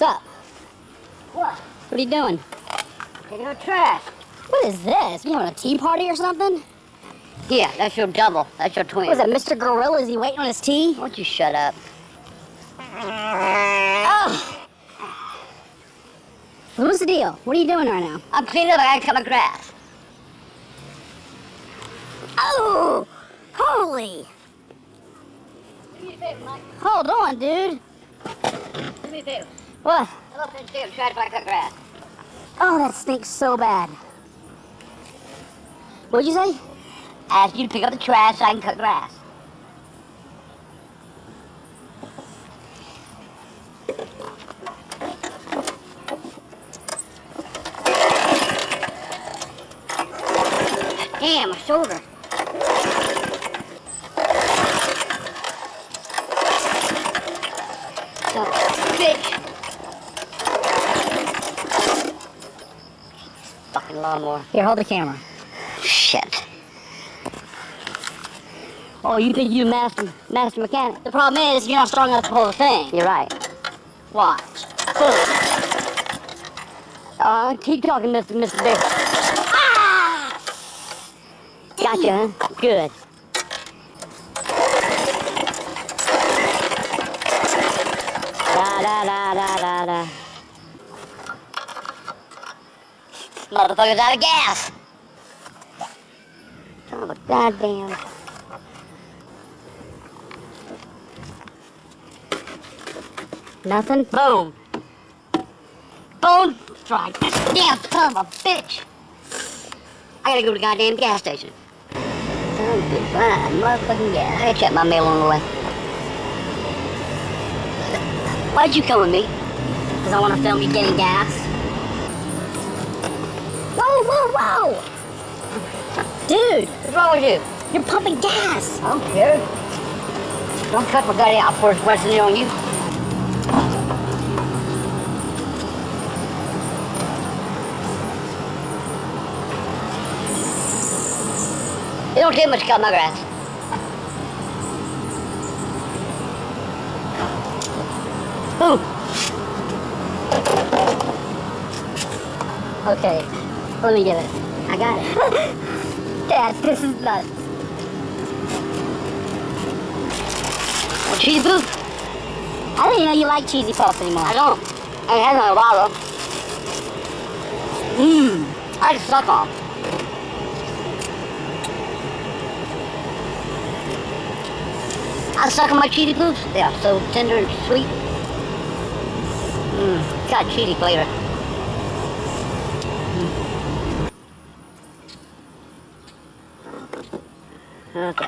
up? What? What are you doing? Taking out trash. What is this? You having a tea party or something? Yeah, that's your double. That's your twin. What is that, Mr. Gorilla? Is he waiting on his tea? Why don't you shut up? Oh! What's the deal? What are you doing right now? I'm cleaning up. I gotta cut my grass. Oh! Holy! Do me a favor, Mike. Hold on, dude. Do me a favor. What? I'm up in the damn trash while I cut grass. Oh, that stinks so bad. What'd you say? I asked you to pick up the trash so I can cut grass. Damn, my shoulder. Son of a bitch. Fucking lawnmower. Here, hold the camera. Shit. Oh, you think you're master mechanic? The problem is, you're not strong enough to pull the thing. You're right. Watch. Keep talking, Mr. Big. Ah! Gotcha, huh? Good. Da. Motherfucker's out of gas. Son of a goddamn. Nothing? Boom. Bone strike. Damn son of a bitch. I gotta go to the goddamn gas station. Son of a fine motherfucking gas. I gotta check my mail on the way. Why'd you come with me? Because I want to film you getting gas. Whoa! Dude, What's wrong with you? you're pumping gas. I don't care. Don't cut my goddamn out for it's wasting it on you. It don't take much to cut my grass. Boom. Okay, let me get it. I got it. Dad, this is nuts. Cheese booth? I didn't even know you like cheesy puffs anymore. I don't. I haven't had in a while though. I just suck on. I suck on my cheesy booths. They are so tender and sweet. It's got a cheesy flavor. Okay.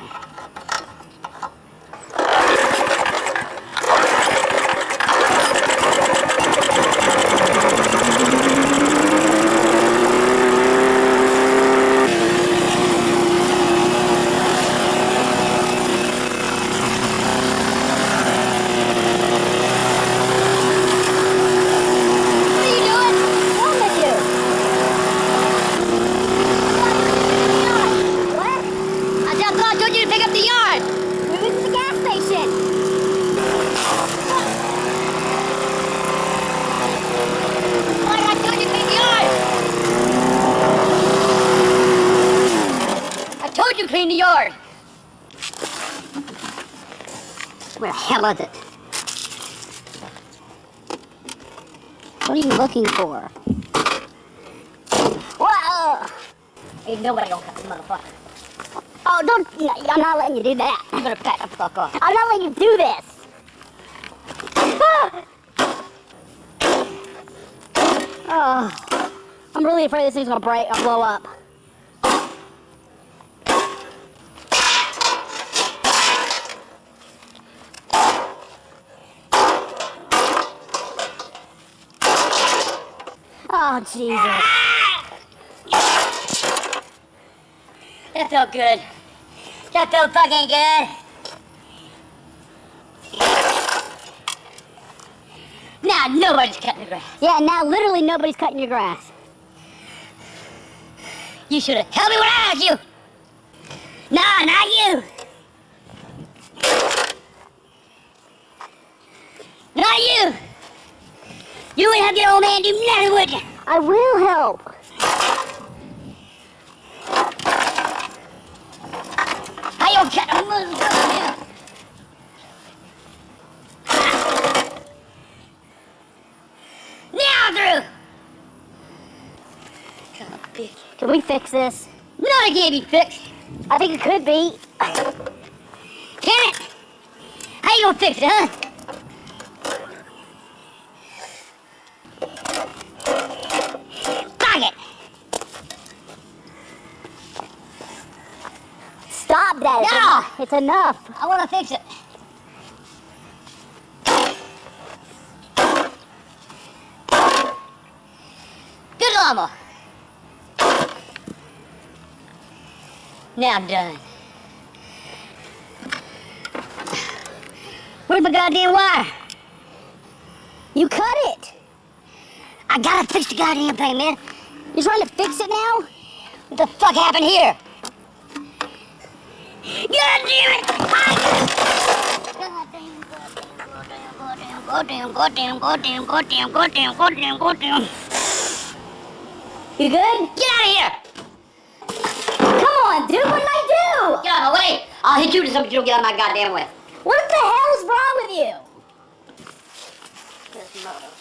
Clean the yard. Where the hell is it? What are you looking for? Whoa! Ain't nobody gonna cut this motherfucker. Oh, don't! I'm not letting you do that. You better back the fuck off. I'm not letting you do this. Oh, I'm really afraid this thing's gonna break or blow up. Oh, Jesus. That felt good. That felt fucking good. Now nobody's cutting the grass. Yeah, now literally nobody's cutting your grass. You should have helped me when I asked you. Nah, not you. Not you. You ain't have your old man do nothing, would you? I will help. How you cut the muzzle from here? Now through! Son of a bitch. Can we fix this? No, it can't be fixed. I think it could be. Can it? How you gonna fix it, huh? Fuck it! Stop that. No! It's enough. I wanna fix it. Good lawnmower. Now I'm done. Where's my goddamn wire? You cut it. I gotta fix the goddamn thing, man. You're trying to fix it now? What the fuck happened here? God damn it! Goddamn. You good? Get out of here! Come on, dude. What did I do? Get out of my way! I'll hit you to something you don't get out of my goddamn way. What the hell's wrong with you? This mother.